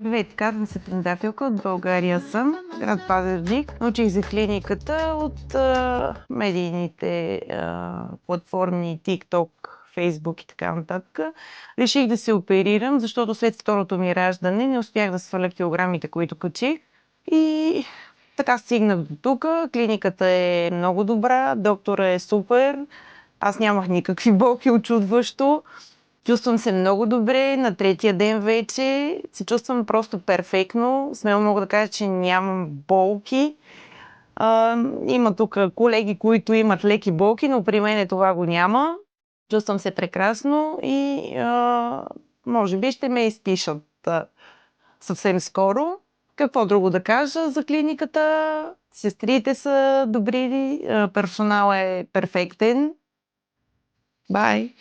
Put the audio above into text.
Здравейте, казвам се Предателка, от България съм, град Пазарджик. Научих за клиниката от медийните платформи TikTok, Facebook и така нататък. Реших да се оперирам, защото след второто ми раждане не успях да сваля килограмите, които качих. И така стигнах до тук. Клиниката е много добра, доктора е супер. Аз нямах никакви болки, очудващо. Чувствам се много добре. На третия ден вече се чувствам просто перфектно. Смело мога да кажа, че нямам болки. Има тук колеги, които имат леки болки, но при мен това го няма. Чувствам се прекрасно и може би ще ме изпишат съвсем скоро. Какво друго да кажа за клиниката? Сестрите са добри, персонал е перфектен. Бай!